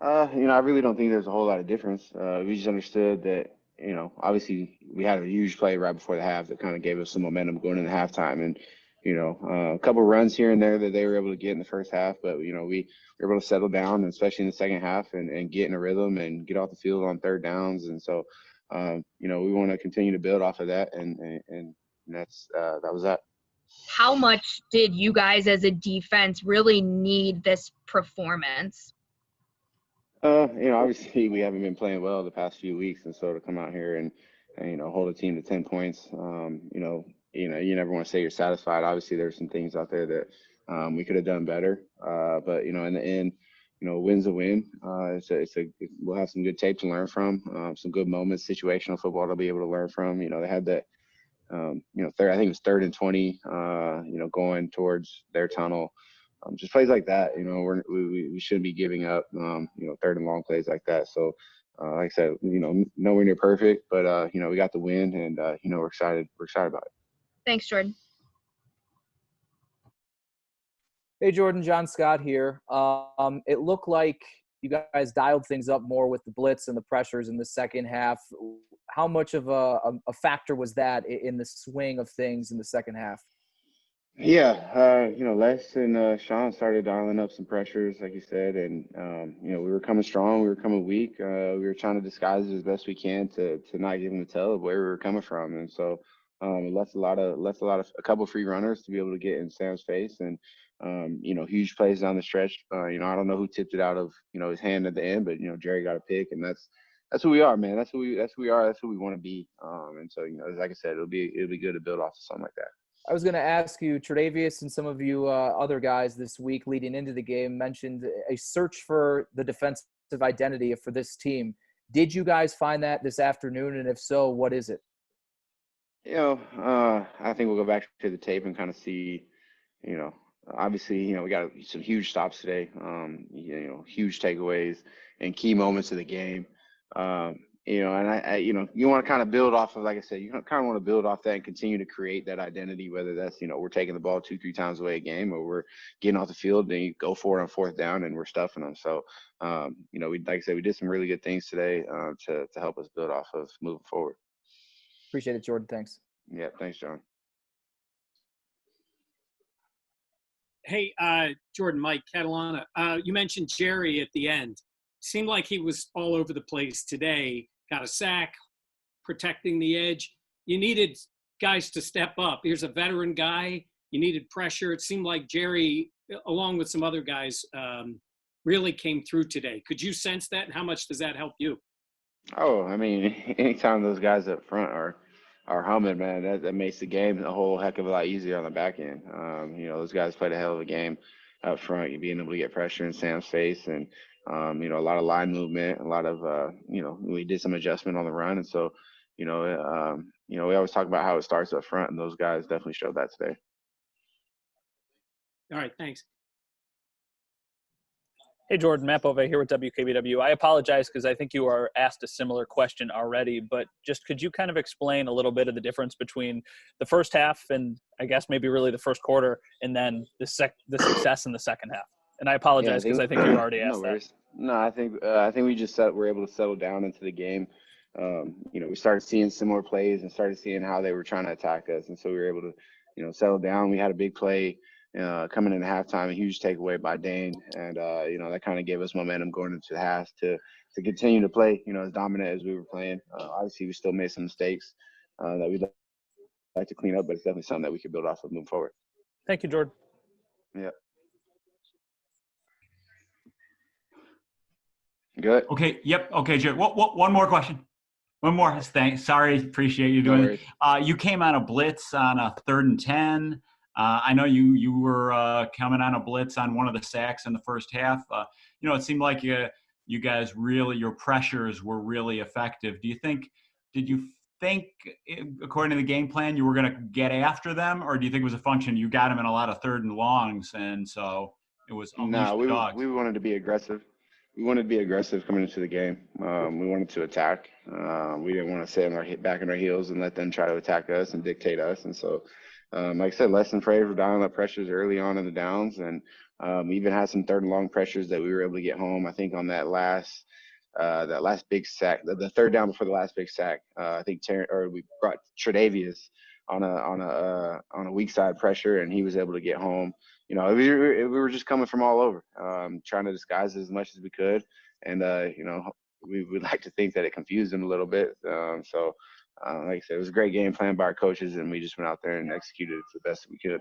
I really don't think there's a whole lot of difference. We just understood that, obviously we had a huge play right before the half that kind of gave us some momentum going into halftime, and a couple runs here and there that they were able to get in the first half, but we were able to settle down, and especially in the second half, and get in a rhythm and get off the field on third downs, and so we want to continue to build off of that, and that was that. How much did you guys as a defense really need this performance? Obviously we haven't been playing well the past few weeks, and so to come out here and hold a team to 10 points, you never want to say you're satisfied. Obviously, there's some things out there that we could have done better, but in the end, a win's a win. We'll have some good tape to learn from, some good moments, situational football to be able to learn from. They had that, third, I think it was 3rd and 20, going towards their tunnel. Just plays like that, we shouldn't be giving up, 3rd and long plays like that. So, like I said, nowhere near perfect, but we got the win, and we're excited. We're excited about it. Thanks, Jordan. Hey, Jordan, John Scott here. It looked like you guys dialed things up more with the blitz and the pressures in the second half. How much of a factor was that in the swing of things in the second half? Yeah, Les and Sean started dialing up some pressures, like you said, and we were coming strong, we were coming weak. We were trying to disguise it as best we can to not give them the tell of where we were coming from, and so it left a couple free runners to be able to get in Sam's face, and huge plays down the stretch. I don't know who tipped it out of his hand at the end, but Jerry got a pick, and that's who we are, man. That's who we are. That's who we want to be. And so like I said, it'll be good to build off of something like that. I was going to ask you, Tre'Davious and some of you other guys this week leading into the game mentioned a search for the defensive identity for this team. Did you guys find that this afternoon? And if so, what is it? I think we'll go back to the tape and kind of see, obviously, we got some huge stops today, huge takeaways and key moments of the game. And you want to kind of build off of, like I said, you kind of want to build off that and continue to create that identity, whether that's, we're taking the ball 2-3 times away a game, or we're getting off the field and you go for it on 4th down and we're stuffing them. So, like I said, we did some really good things today to help us build off of moving forward. Appreciate it, Jordan. Thanks. Yeah, thanks, John. Hey, Jordan, Mike Catalana, you mentioned Jerry at the end. Seemed like he was all over the place today. Got a sack, protecting the edge. You needed guys to step up. Here's a veteran guy. You needed pressure. It seemed like Jerry, along with some other guys, really came through today. Could you sense that, and how much does that help you? Oh, I mean, anytime those guys up front are humming, man, that makes the game a whole heck of a lot easier on the back end. Those guys played a hell of a game up front. You being able to get pressure in Sam's face, and a lot of line movement, a lot of we did some adjustment on the run, and so we always talk about how it starts up front, and those guys definitely showed that today. All right, thanks. Hey, Jordan, Matt Bove here with WKBW. I apologize because I think you were asked a similar question already, but just could you kind of explain a little bit of the difference between the first half and I guess maybe really the first quarter, and then the success in the second half? And I apologize because I think you already asked that. No, I think we just were able to settle down into the game. We started seeing similar plays and started seeing how they were trying to attack us, and so we were able to settle down. We had a big play coming into halftime, a huge takeaway by Dane, and that kind of gave us momentum going into the half to continue to play as dominant as we were playing. Obviously, we still made some mistakes that we'd like to clean up, but it's definitely something that we could build off of moving forward. Thank you, Jordan. Yeah. Good. Okay. Yep. Okay, Jared. One more question. One more. Thanks. Sorry. Appreciate you doing it. You came on a blitz on a 3rd and 10. I know you were coming on a blitz on one of the sacks in the first half. It seemed like you guys really, your pressures were really effective. Did you think, according to the game plan, you were going to get after them, or do you think it was a function you got them in a lot of 3rd and longs, and so it was no, we wanted to be aggressive. We wanted to be aggressive coming into the game. We wanted to attack. We didn't want to sit back on our heels and let them try to attack us and dictate us. And so, like I said, Les and Frazier were dialing up pressures early on in the downs, and We even had some third and long pressures that we were able to get home. I think on that last big sack, the third down before the last big sack, I think we brought Tre'Davious on a weak side pressure, and he was able to get home. You know, we were just coming from all over, trying to disguise it as much as we could, and you know, we would like to think that it confused them a little bit. So, like I said, it was a great game plan by our coaches, and we just went out there and executed it the best we could.